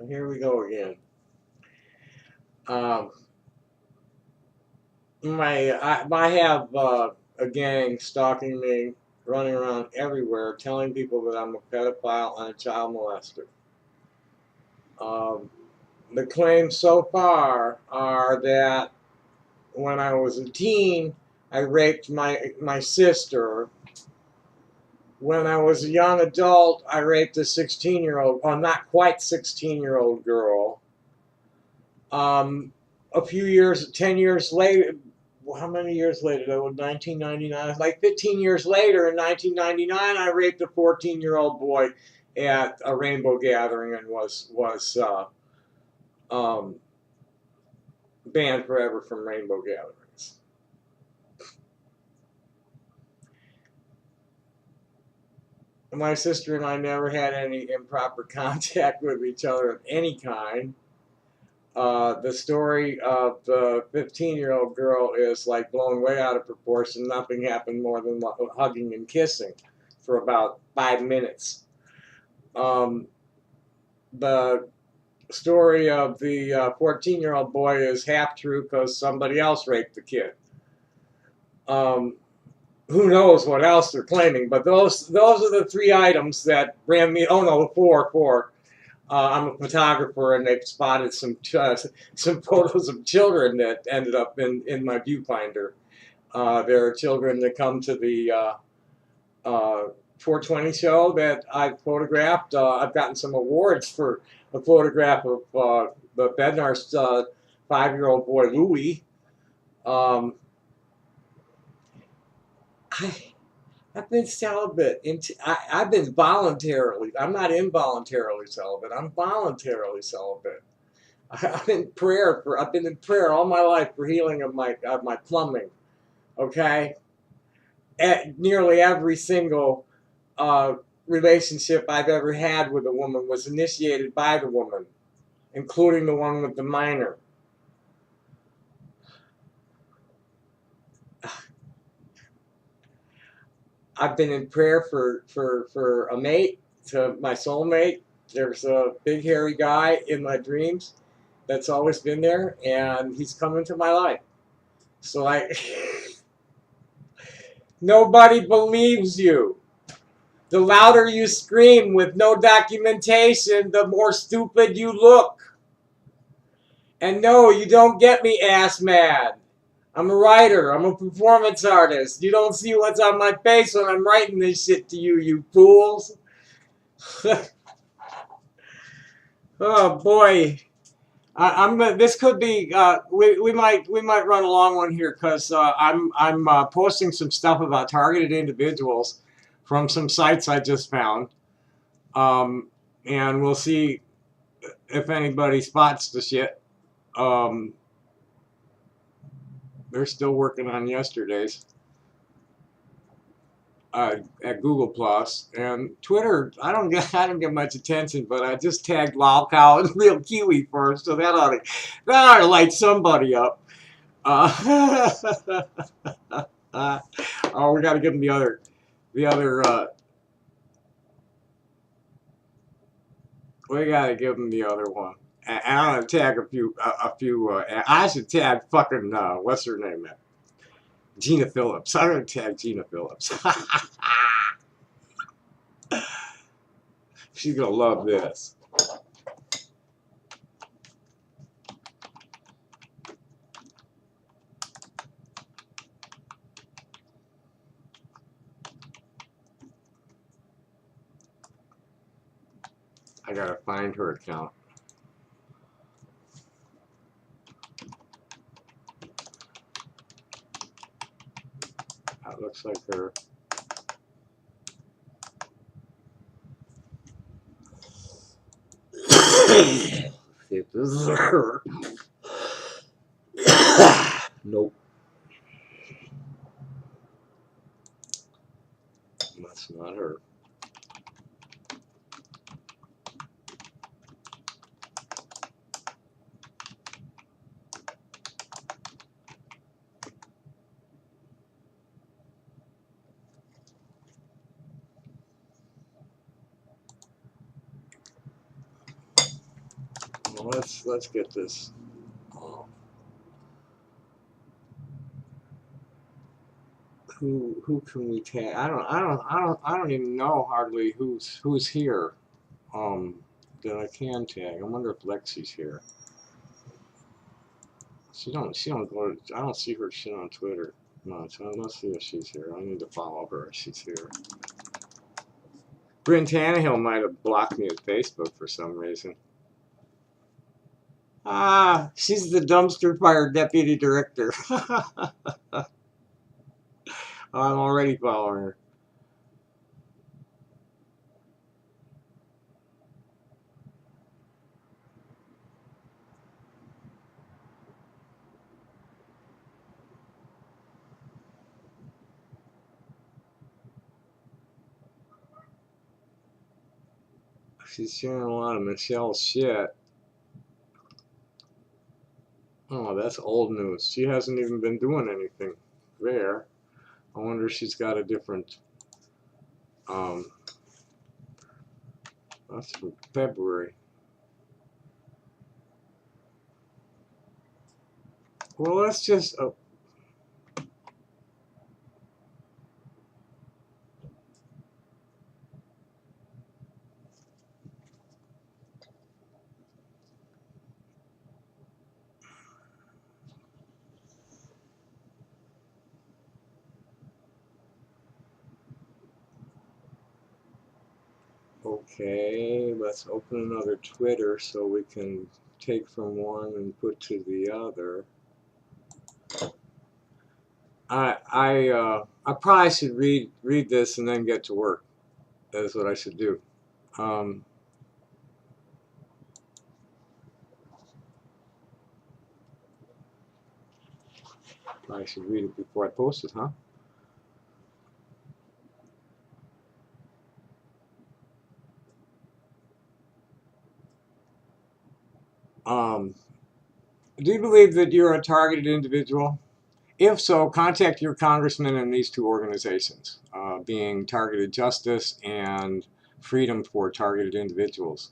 Here we go again. Um, I have a gang stalking me, running around everywhere, telling people that I'm a pedophile and a child molester. Um, the claims so far are that when I was a teen, I raped my sister. When I was a young adult, I raped a 16-year-old, or not quite 16-year-old girl. Um, a few years, 10 years later, how many years later? That was 1999. Like 15 years later, in 1999, I raped a 14-year-old boy at a rainbow gathering and was um, banned forever from rainbow gatherings. My sister and I never had any improper contact with each other of any kind. The story of the 15-year-old girl is like blown way out of proportion. Nothing happened more than hugging and kissing for about 5 minutes. Um, the story of the 14-year-old boy is half true because somebody else raped the kid. Um, who knows what else they're claiming? But those are the three items that ran me. Oh no, four. I'm a photographer, and they've spotted some photos of children that ended up in my viewfinder. There are children that come to the 420 show that I've photographed. I've gotten some awards for a photograph of the Bednar's 5-year-old boy Louis. Um, I, I've been celibate. I've been voluntarily. I'm not involuntarily celibate. I'm voluntarily celibate. I've been in prayer all my life for healing of my plumbing. Okay, at nearly every single uh, relationship I've ever had with a woman was initiated by the woman, including the one with the minor. I've been in prayer for a mate, to my soulmate. There's a big hairy guy in my dreams that's always been there, and he's come into my life. So I, nobody believes you. The louder you scream with no documentation, the more stupid you look. And no, you don't get me ass mad. I'm a writer. I'm a performance artist. You don't see what's on my face when I'm writing this shit to you, you fools. Oh boy, I'm. This could be. We might run a long one here because I'm posting some stuff about targeted individuals from some sites I just found, um, and we'll see if anybody spots the shit. Um, they're still working on yesterday's at Google Plus and Twitter. I don't get much attention, but I just tagged Lolcow and Real Kiwi first, so that ought to light somebody up. Uh, oh, we got to give them the other. We got to give them the other one. And I'm gonna tag a few. I should tag fucking what's her name? Gina Phillips. I'm gonna tag Gina Phillips. She's gonna love this. I gotta find her account. That looks like her. See if this is her. Nope, that's not her. Well, let's get this. Who can we tag? I don't even know hardly who's here. That I can tag. I wonder if Lexi's here. She don't go to, I don't see her shit on Twitter much. Let's see if she's here. I need to follow her if she's here. Bryn Tannehill might have blocked me at Facebook for some reason. Ah, she's the dumpster fire deputy director. I'm already following her. She's sharing a lot of Michelle's shit. Oh, that's old news. She hasn't even been doing anything there. I wonder if she's got a different, that's from February. Well, let's just, okay, let's open another Twitter so we can take from one and put to the other. I probably should read this and then get to work. That is what I should do. I should read it before I post it, huh? Do you believe that you're a targeted individual? If so, contact your congressman in these two organizations, being Targeted Justice and Freedom for Targeted Individuals.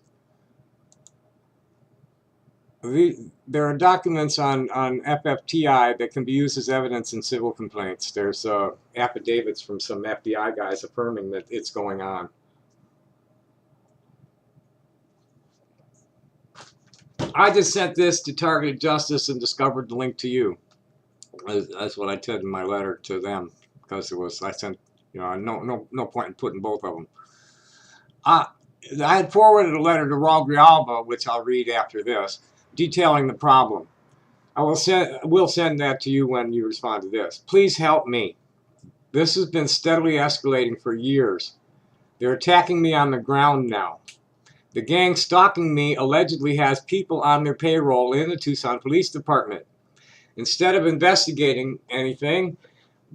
There are documents on FFTI that can be used as evidence in civil complaints. There's affidavits from some FBI guys affirming that it's going on. I just sent this to Targeted Justice and discovered the link to you. That's what I said in my letter to them, because it was, I sent, you know, no point in putting both of them. I had forwarded a letter to Raul Grijalva, which I'll read after this, detailing the problem. I will send that to you when you respond to this. Please help me. This has been steadily escalating for years. They're attacking me on the ground now. The gang stalking me allegedly has people on their payroll in the Tucson Police Department. Instead of investigating anything,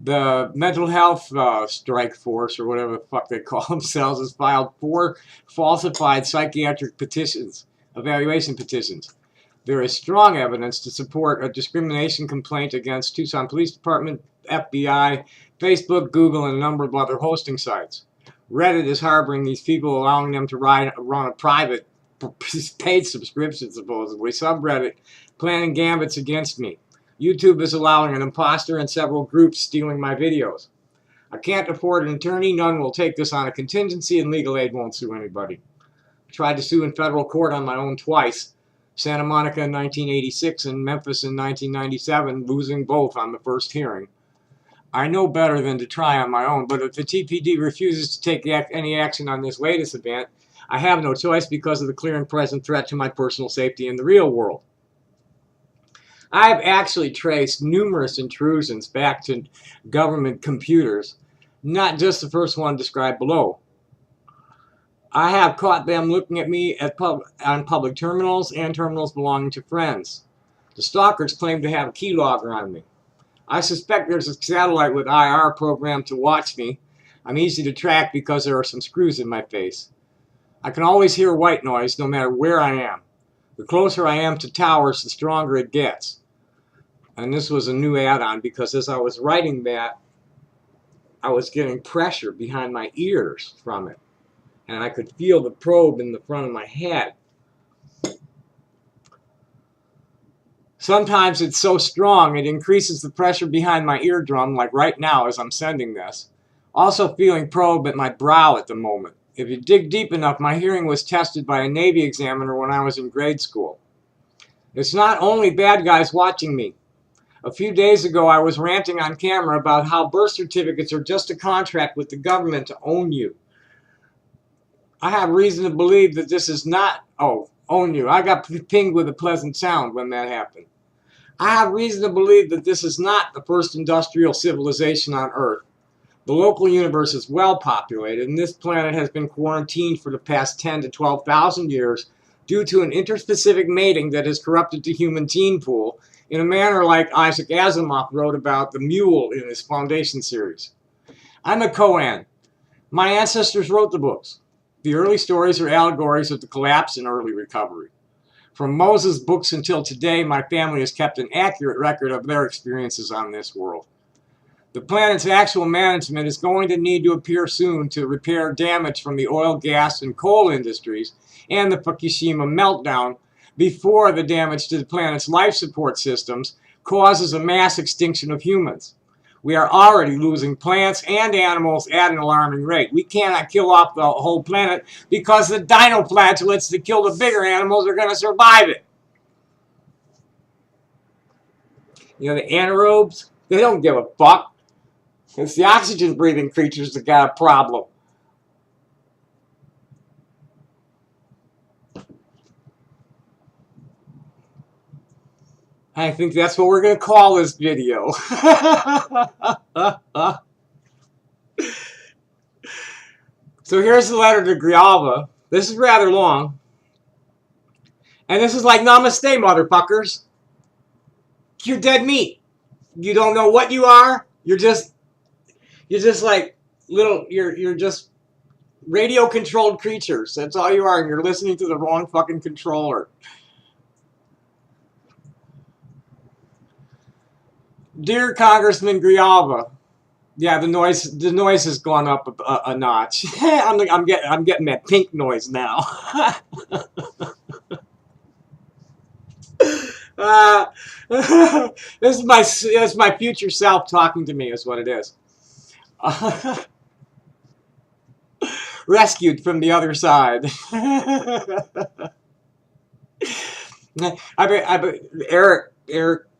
the mental health strike force, or whatever the fuck they call themselves, has filed 4 falsified psychiatric petitions, evaluation petitions. There is strong evidence to support a discrimination complaint against Tucson Police Department, FBI, Facebook, Google, and a number of other hosting sites. Reddit is harboring these people, allowing them to run a private, paid subscription, supposedly, subreddit, planning gambits against me. YouTube is allowing an imposter and several groups stealing my videos. I can't afford an attorney. None will take this on a contingency, and legal aid won't sue anybody. I tried to sue in federal court on my own twice. Santa Monica in 1986 and Memphis in 1997, losing both on the first hearing. I know better than to try on my own, but if the TPD refuses to take any action on this latest event, I have no choice because of the clear and present threat to my personal safety in the real world. I've actually traced numerous intrusions back to government computers, not just the first one described below. I have caught them looking at me on public terminals and terminals belonging to friends. The stalkers claim to have a keylogger on me. I suspect there's a satellite with IR programmed to watch me. I'm easy to track because there are some screws in my face. I can always hear white noise no matter where I am. The closer I am to towers, the stronger it gets. And this was a new add-on because as I was writing that, I was getting pressure behind my ears from it. And I could feel the probe in the front of my head. Sometimes it's so strong it increases the pressure behind my eardrum, like right now as I'm sending this. Also feeling probe at my brow at the moment. If you dig deep enough, my hearing was tested by a Navy examiner when I was in grade school. It's not only bad guys watching me. A few days ago, I was ranting on camera about how birth certificates are just a contract with the government to own you. I have reason to believe that this is not, own you. I got pinged with a pleasant sound when that happened. I have reason to believe that this is not the first industrial civilization on Earth. The local universe is well populated, and this planet has been quarantined for the past 10 to 12,000 years due to an interspecific mating that has corrupted the human gene pool in a manner like Isaac Asimov wrote about the mule in his Foundation series. I'm a Koan. My ancestors wrote the books. The early stories are allegories of the collapse and early recovery. From Moses' books until today, my family has kept an accurate record of their experiences on this world. The planet's actual management is going to need to appear soon to repair damage from the oil, gas, and coal industries and the Fukushima meltdown before the damage to the planet's life support systems causes a mass extinction of humans. We are already losing plants and animals at an alarming rate. We cannot kill off the whole planet because the dinoflagellates that kill the bigger animals are going to survive it. You know, the anaerobes, they don't give a fuck. It's the oxygen-breathing creatures that got a problem. I think that's what we're going to call this video. So here's the letter to Grijalva. This is rather long. And this is like, namaste, motherfuckers. You're dead meat. You don't know what you are. You're just like little, you're just radio-controlled creatures. That's all you are, and you're listening to the wrong fucking controller. Dear Congressman Grijalva, yeah, the noise has gone up a notch. I'm getting that pink noise now. This is my future self talking to me, is what it is. Rescued from the other side.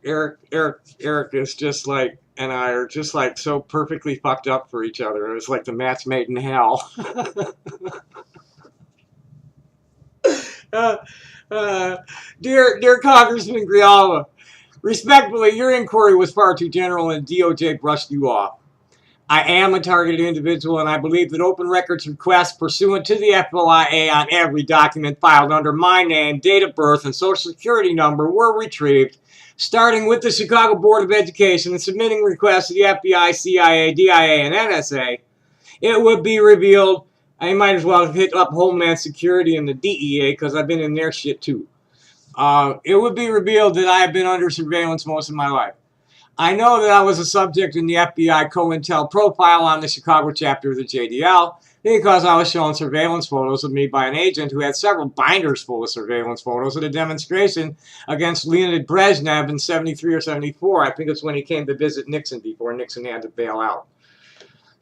Eric is just like, and I are just like so perfectly fucked up for each other. It was like the match made in hell. Dear Congressman Grijalva, respectfully, your inquiry was far too general and DOJ brushed you off. I am a targeted individual, and I believe that open records requests pursuant to the FOIA on every document filed under my name, date of birth, and social security number were retrieved, starting with the Chicago Board of Education and submitting requests to the FBI, CIA, DIA, and NSA. It would be revealed, I might as well hit up Homeland Security and the DEA, because I've been in their shit too. It would be revealed that I have been under surveillance most of my life. I know that I was a subject in the FBI COINTEL profile on the Chicago chapter of the JDL because I was shown surveillance photos of me by an agent who had several binders full of surveillance photos at a demonstration against Leonid Brezhnev in 73 or 74. I think it's when he came to visit Nixon before Nixon had to bail out.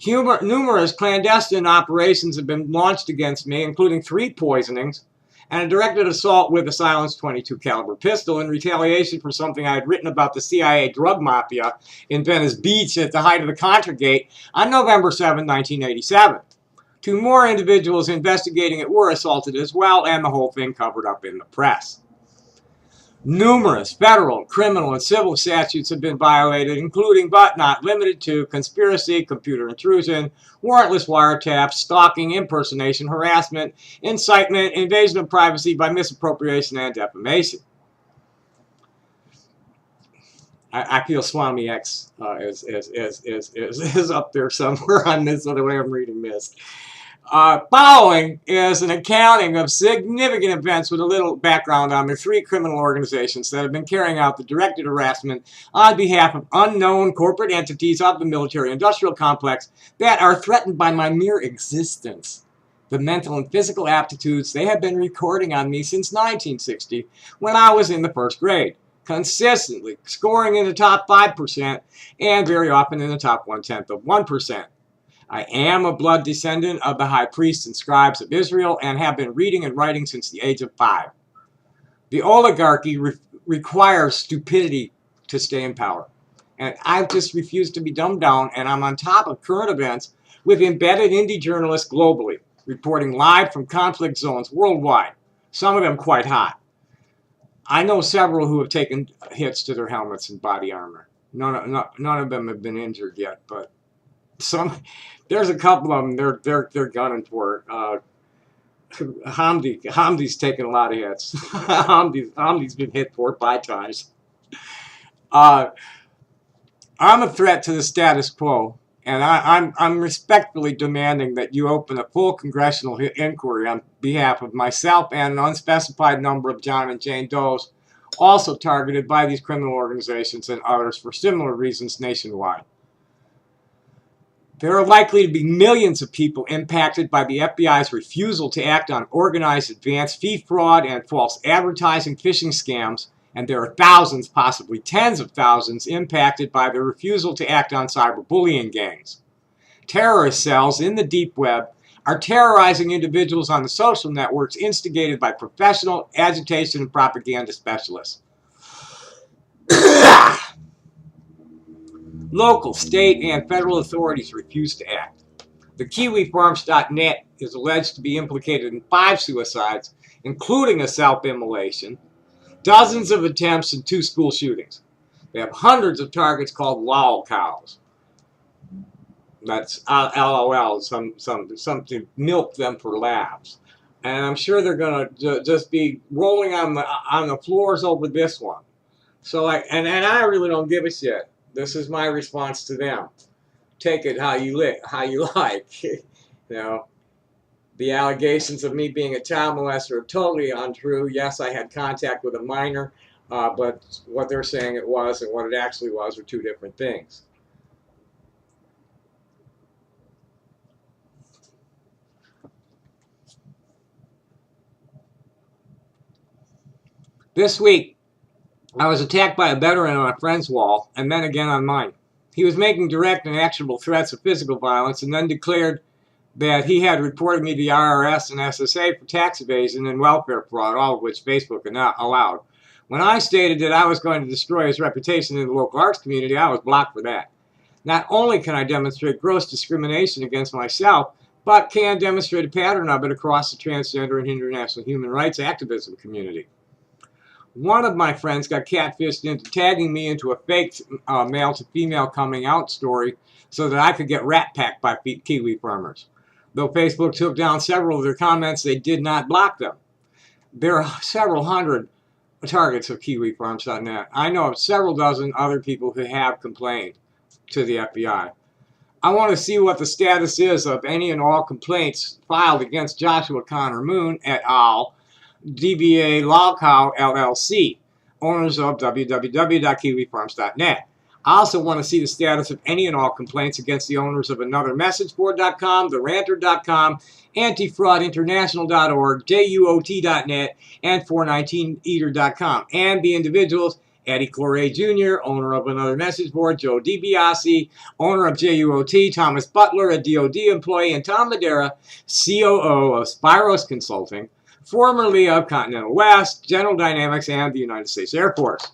Numerous clandestine operations have been launched against me, including 3 poisonings, and a directed assault with a silenced .22 caliber pistol in retaliation for something I had written about the CIA drug mafia in Venice Beach at the height of the Contragate on November 7, 1987. 2 more individuals investigating it were assaulted as well, and the whole thing covered up in the press. Numerous federal, criminal, and civil statutes have been violated, including but not limited to conspiracy, computer intrusion, warrantless wiretaps, stalking, impersonation, harassment, incitement, invasion of privacy by misappropriation, and defamation. I feel Swami X is up there somewhere on this, the way I'm reading this. Following is an accounting of significant events with a little background on the 3 criminal organizations that have been carrying out the directed harassment on behalf of unknown corporate entities of the military-industrial complex that are threatened by my mere existence. The mental and physical aptitudes they have been recording on me since 1960 when I was in the 1st grade. consistently scoring in the top 5% and very often in the top 0.1%. I am a blood descendant of the high priests and scribes of Israel and have been reading and writing since the age of 5. The oligarchy requires stupidity to stay in power. And I've just refused to be dumbed down, and I'm on top of current events with embedded indie journalists globally, reporting live from conflict zones worldwide, some of them quite hot. I know several who have taken hits to their helmets and body armor. None of them have been injured yet, but there's a couple of them. They're gunning for it. Hamdi's taken a lot of hits. Hamdi's been hit 4 or 5 times. I'm a threat to the status quo, and I'm respectfully demanding that you open a full congressional inquiry on behalf of myself and an unspecified number of John and Jane Does, also targeted by these criminal organizations and others for similar reasons nationwide. There are likely to be millions of people impacted by the FBI's refusal to act on organized advanced fee fraud and false advertising phishing scams, and there are thousands, possibly tens of thousands, impacted by the refusal to act on cyberbullying gangs. Terrorist cells in the deep web are terrorizing individuals on the social networks instigated by professional agitation and propaganda specialists. Local, state, and federal authorities refuse to act. The KiwiFarms.net is alleged to be implicated in 5 suicides, including a self-immolation, dozens of attempts, and 2 school shootings. They have hundreds of targets called lol cows. That's LOL, some to milk them for laughs. And I'm sure they're going to just be rolling on the floors over this one. So and I really don't give a shit. This is my response to them. Take it how you like. You know, the allegations of me being a child molester are totally untrue. Yes, I had contact with a minor, but what they're saying it was and what it actually was are 2 different things. This week, I was attacked by a veteran on a friend's wall, and then again on mine. He was making direct and actionable threats of physical violence, and then declared that he had reported me to the IRS and SSA for tax evasion and welfare fraud, all of which Facebook allowed. When I stated that I was going to destroy his reputation in the local arts community, I was blocked for that. Not only can I demonstrate gross discrimination against myself, but can demonstrate a pattern of it across the transgender and international human rights activism community. One of my friends got catfished into tagging me into a fake male to female coming out story so that I could get rat packed by Kiwi farmers. Though Facebook took down several of their comments, they did not block them. There are several hundred targets of KiwiFarms.net. I know of several dozen other people who have complained to the FBI. I want to see what the status is of any and all complaints filed against Joshua Connor Moon et al., DBA Lolcow LLC, owners of www.kiwifarms.net. I also want to see the status of any and all complaints against the owners of AnotherMessageBoard.com, TheRanter.com, AntiFraudInternational.org, JUOT.net, and 419eater.com, and the individuals Eddie Cloray Jr., owner of Another Message Board, Joe DiBiase, owner of JUOT, Thomas Butler, a DOD employee, and Tom Madera, COO of Spiros Consulting, formerly of Continental West, General Dynamics, and the United States Air Force.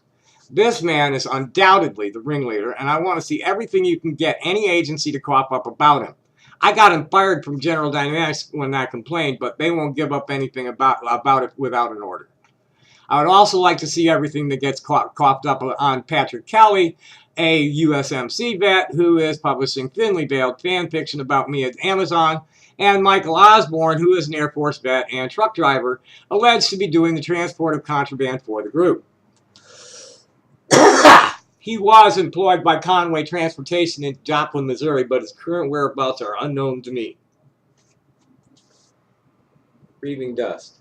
This man is undoubtedly the ringleader, and I want to see everything you can get any agency to cough up about him. I got him fired from General Dynamics when I complained, but they won't give up anything about it without an order. I would also like to see everything that gets coughed up on Patrick Kelly, a USMC vet who is publishing thinly veiled fan fiction about me at Amazon, and Michael Osborne, who is an Air Force vet and truck driver, alleged to be doing the transport of contraband for the group. He was employed by Conway Transportation in Joplin, Missouri, but his current whereabouts are unknown to me. Breathing dust.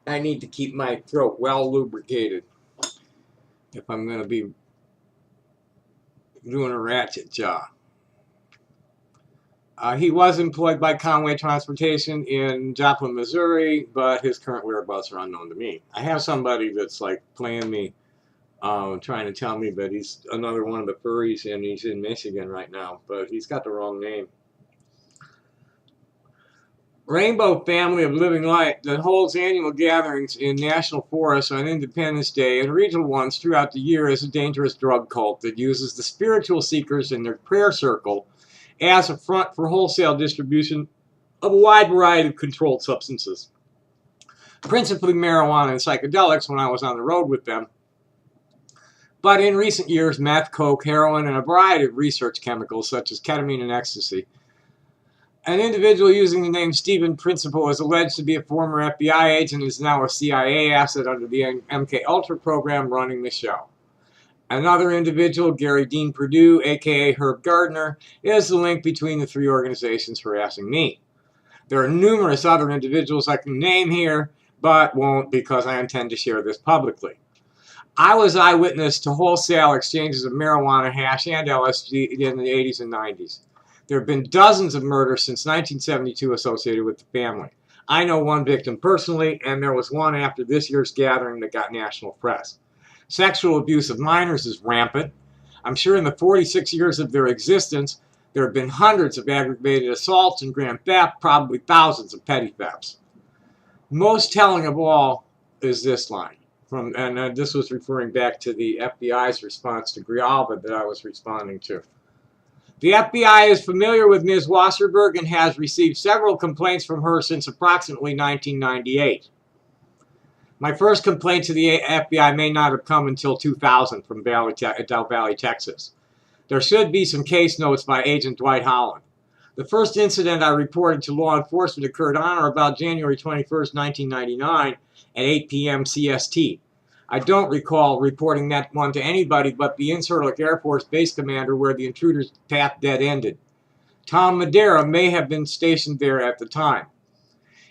I need to keep my throat well lubricated if I'm going to be doing a ratchet job. He was employed by Conway Transportation in Joplin, Missouri, but his current whereabouts are unknown to me. I have somebody that's like playing me, trying to tell me that he's another one of the furries and he's in Michigan right now, but he's got the wrong name. Rainbow Family of Living Light that holds annual gatherings in national forests on Independence Day and regional ones throughout the year is a dangerous drug cult that uses the spiritual seekers in their prayer circle as a front for wholesale distribution of a wide variety of controlled substances, principally marijuana and psychedelics when I was on the road with them. But in recent years, meth, coke, heroin, and a variety of research chemicals such as ketamine and ecstasy. An individual using the name Stephen Principal is alleged to be a former FBI agent and is now a CIA asset under the MK Ultra program running the show. Another individual, Gary Dean Purdue, aka Herb Gardner, is the link between the three organizations harassing me. There are numerous other individuals I can name here, but won't because I intend to share this publicly. I was eyewitness to wholesale exchanges of marijuana, hash, and LSD in the 80s and 90s. There have been dozens of murders since 1972 associated with the family. I know one victim personally, and there was one after this year's gathering that got national press. Sexual abuse of minors is rampant. I'm sure in the 46 years of their existence, there have been hundreds of aggravated assaults and grand theft, probably thousands of petty thefts. Most telling of all is this line. This was referring back to the FBI's response to Grijalva that I was responding to. The FBI is familiar with Ms. Wasserberg and has received several complaints from her since approximately 1998. My first complaint to the FBI may not have come until 2000 from Del Valley, Texas. There should be some case notes by Agent Dwight Holland. The first incident I reported to law enforcement occurred on or about January 21st, 1999 at 8 p.m. CST. I don't recall reporting that one to anybody but the Incirlik Air Force Base Commander where the intruder's path dead ended. Tom Madera may have been stationed there at the time.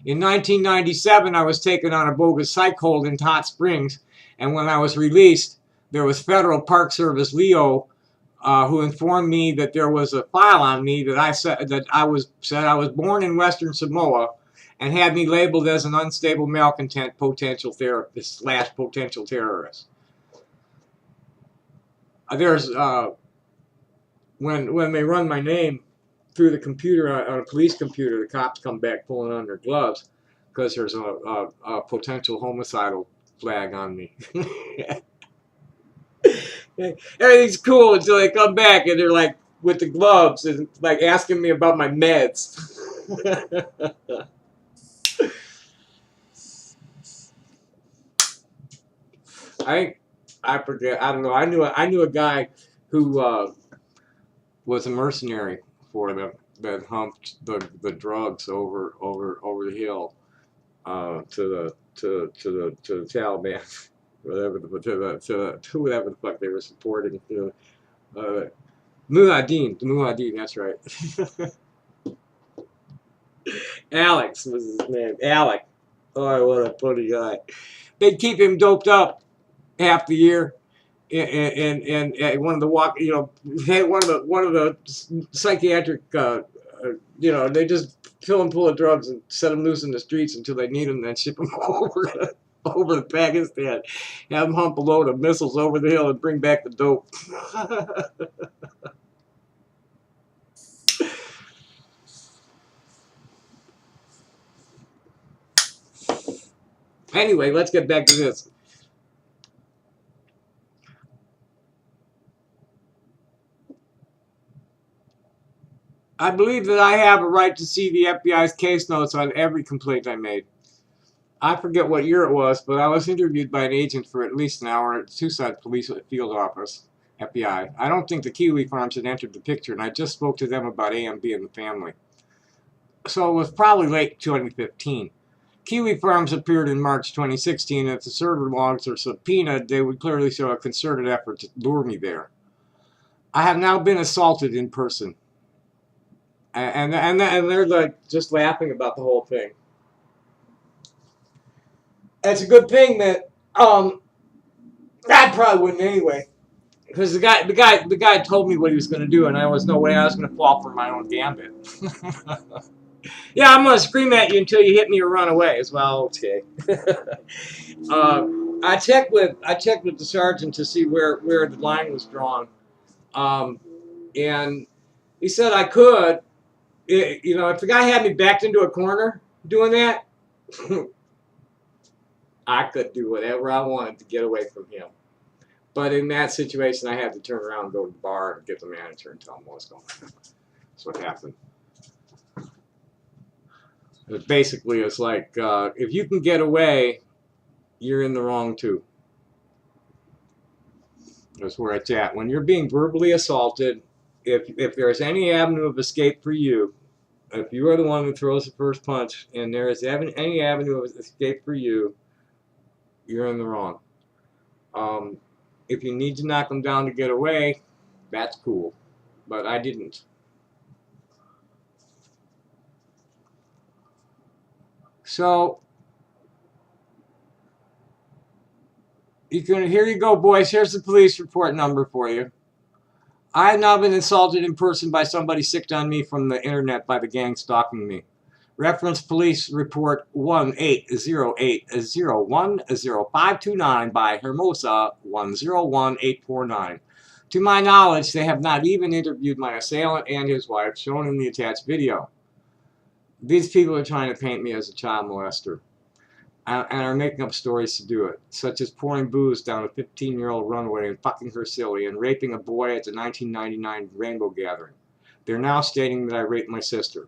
In 1997, I was taken on a bogus psych hold in Hot Springs, and when I was released, there was Federal Park Service Leo who informed me that there was a file on me that I was born in Western Samoa, and had me labeled as an unstable malcontent potential therapist / potential terrorist. There's when they run my name through the computer on a police computer, the cops come back pulling on their gloves because there's a potential homicidal flag on me. Everything's cool until they come back and they're like with the gloves and like asking me about my meds. I forget. I don't know. I knew a guy who was a mercenary for them that humped the drugs over the hill to the Taliban, whatever to whatever the fuck they were supporting. Mujahideen. That's right. Alex was his name. Alec. Oh, what a funny guy. They'd keep him doped up half the year, and one of the one of the psychiatric, they just fill him full of drugs and set him loose in the streets until they need him, and then ship him over to Pakistan, have him hump a load of missiles over the hill and bring back the dope. Anyway, let's get back to this. I believe that I have a right to see the FBI's case notes on every complaint I made. I forget what year it was, but I was interviewed by an agent for at least an hour at the Tucson Police Field Office, FBI. I don't think the Kiwi Farms had entered the picture, and I just spoke to them about AMB and the family. So it was probably late 2015. Kiwi Farms appeared in March 2016, and if the server logs are subpoenaed, they would clearly show a concerted effort to lure me there. I have now been assaulted in person. And they're like just laughing about the whole thing. It's a good thing that I probably wouldn't anyway. because the guy told me what he was going to do, and there was no way I was going to fall for my own gambit. Yeah, I'm going to scream at you until you hit me or run away. As well, okay. I checked with the sergeant to see where the line was drawn, and he said I could. You know, if the guy had me backed into a corner doing that, I could do whatever I wanted to get away from him. But in that situation, I had to turn around and go to the bar and get the manager and tell him what was going on. That's what happened. But basically, it's like, if you can get away, you're in the wrong too. That's where it's at. When you're being verbally assaulted, if there's any avenue of escape for you, if you are the one who throws the first punch and there is any avenue of escape for you, you're in the wrong. If you need to knock them down to get away, that's cool. But I didn't. So, here you go, boys. Here's the police report number for you. I have now been assaulted in person by somebody sicked on me from the internet by the gang stalking me. Reference police report 1808010529 by Hermosa 101849. To my knowledge, they have not even interviewed my assailant and his wife, shown in the attached video. These people are trying to paint me as a child molester and are making up stories to do it, such as pouring booze down a 15-year-old runway and fucking her silly and raping a boy at the 1999 Rainbow Gathering. They're now stating that I raped my sister.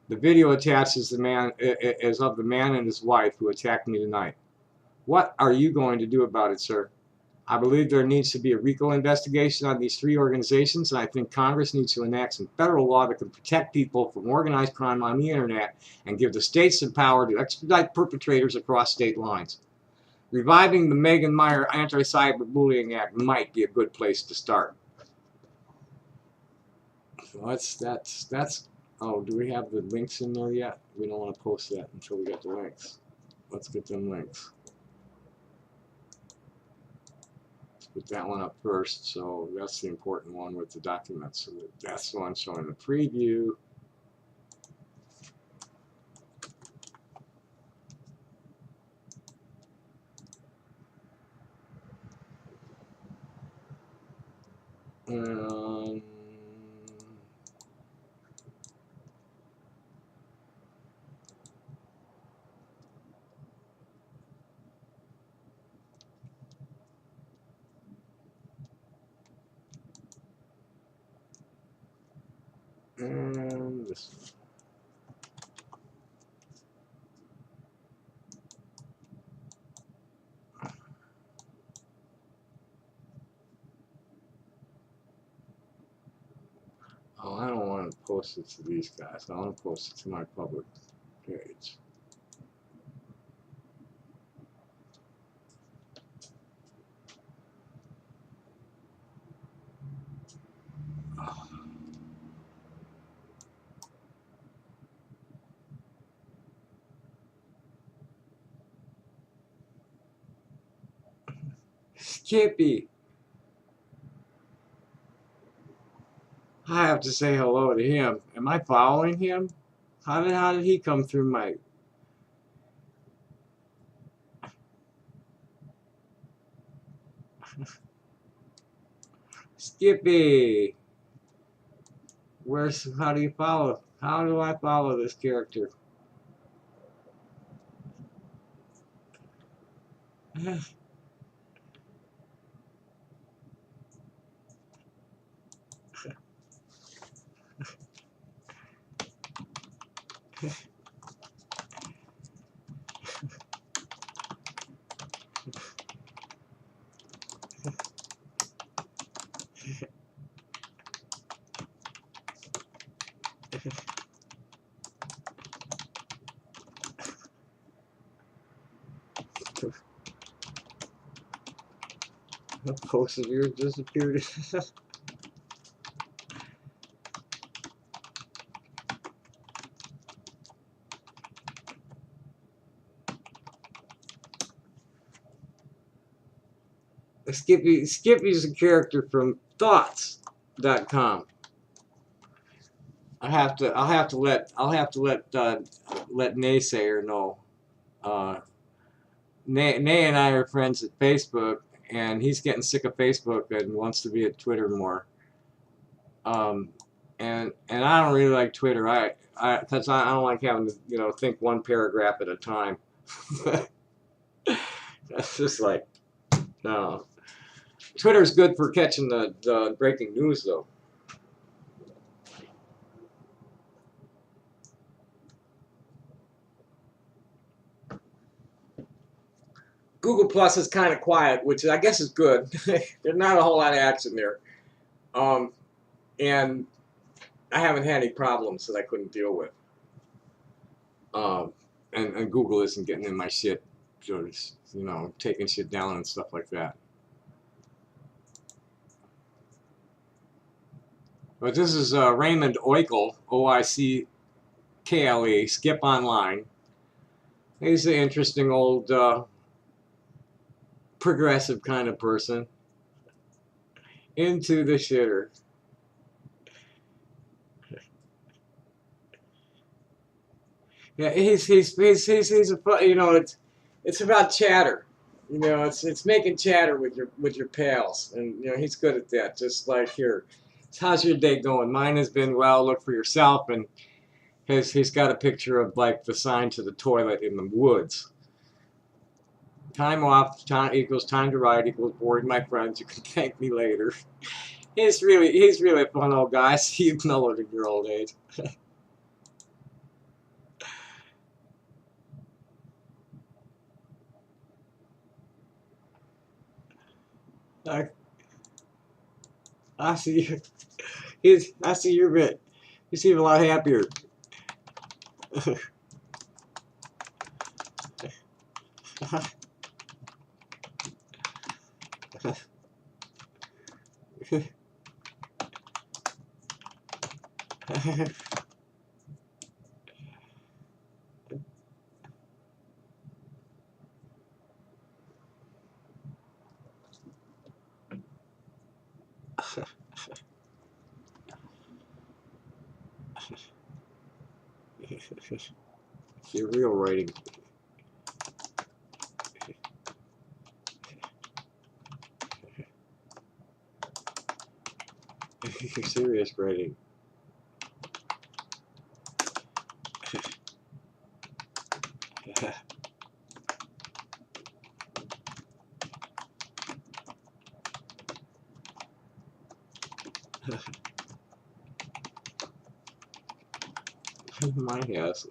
The video attaches the man is of the man and his wife who attacked me tonight. What are you going to do about it, sir? I believe there needs to be a RICO investigation on these three organizations, and I think Congress needs to enact some federal law that can protect people from organized crime on the internet and give the states the power to expedite perpetrators across state lines. Reviving the Megan Meyer Anti-Cyberbullying Act might be a good place to start. So that's. Oh, do we have the links in there yet? We don't want to post that until we get the links. Let's get them links. Put that one up first, so that's the important one with the documents. So that's the one showing the preview. And this one. Oh, I don't want to post it to these guys. I want to post it to my public page. Skippy. I have to say hello to him. Am I following him? How did he come through my... Skippy. How do you follow? How do I follow this character? The post of yours disappeared. Skippy's a character from Thoughts.com. I'll have to let Naysayer know. Nay and I are friends at Facebook, and he's getting sick of Facebook and wants to be at Twitter more. And I don't really like Twitter. Because I don't like having to think one paragraph at a time. That's just like, no. Twitter's good for catching the breaking news though. Google Plus is kind of quiet, which I guess is good. There's not a whole lot of action there. And I haven't had any problems that I couldn't deal with. And Google isn't getting in my shit, just, taking shit down and stuff like that. But this is Raymond Oikle, Oickle, Skip Online. He's an interesting old progressive kind of person. Into the shitter. Yeah, he's a it's about chatter. It's making chatter with your pals, and he's good at that. Just like here, how's your day going? Mine has been well. Look for yourself, and he's got a picture of like the sign to the toilet in the woods. Time off equals time to ride equals bored, my friends. You can thank me later. He's really a fun old guy. I see you've mellowed in your old age. I see you. I see you're bit. You seem a lot happier. Your real writing. Your serious writing. Mine has.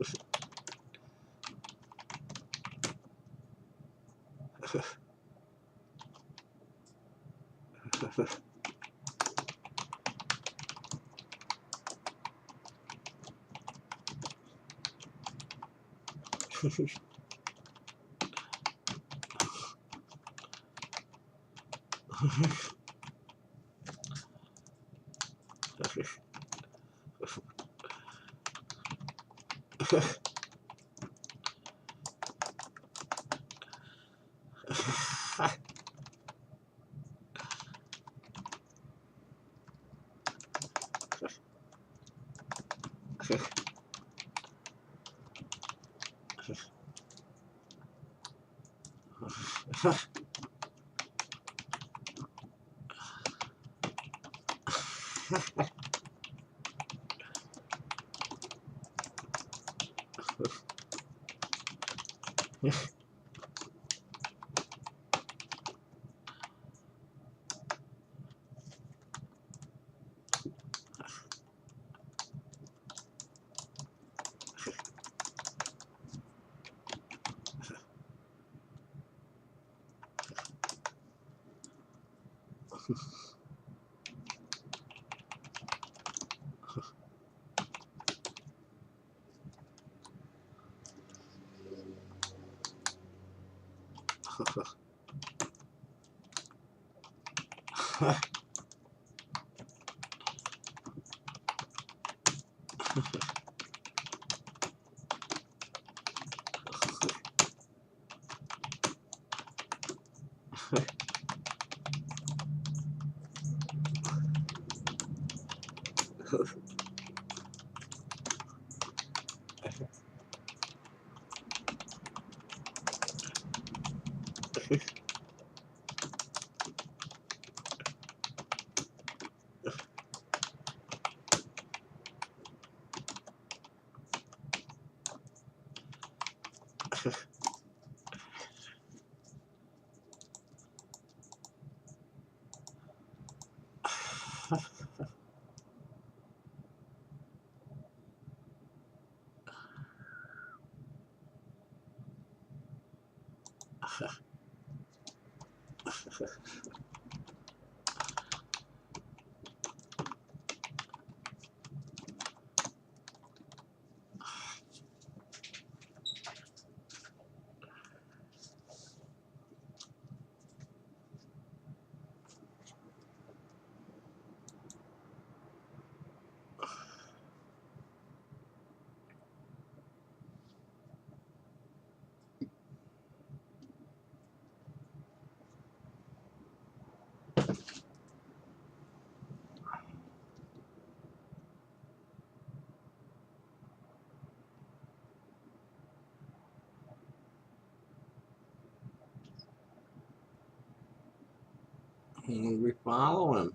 We follow him.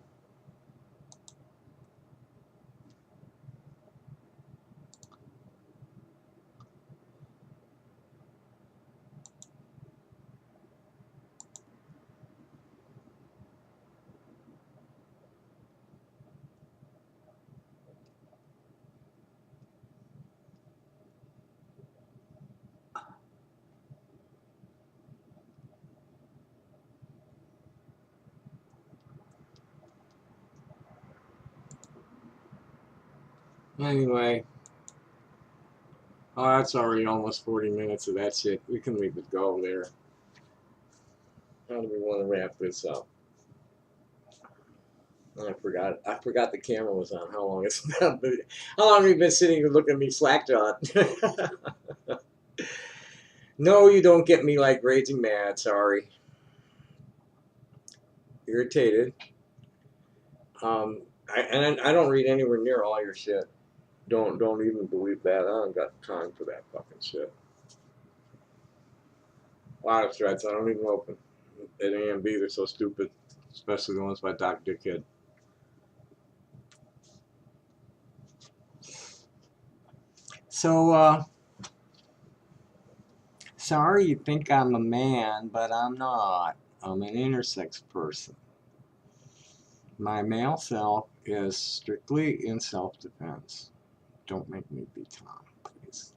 Anyway, oh, that's already almost 40 minutes of that shit. We can leave it go there. How do we want to wrap this up? I forgot the camera was on. How long it's been? How long have you been sitting here looking at me slack-jawed? No, you don't get me like raging mad. Sorry. Irritated. I don't read anywhere near all your shit. Don't even believe that. I don't got time for that fucking shit. A lot of threads I don't even open. At AMB, they're so stupid, especially the ones by Doc Dickhead. So, sorry you think I'm a man, but I'm not. I'm an intersex person. My male self is strictly in self-defense. Don't make me be Tom, please.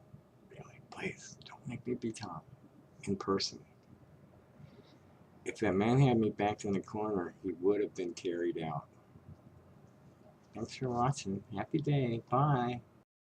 Really, please, don't make me be Tom in person. If that man had me backed in the corner, he would have been carried out. Thanks for watching. Happy day. Bye.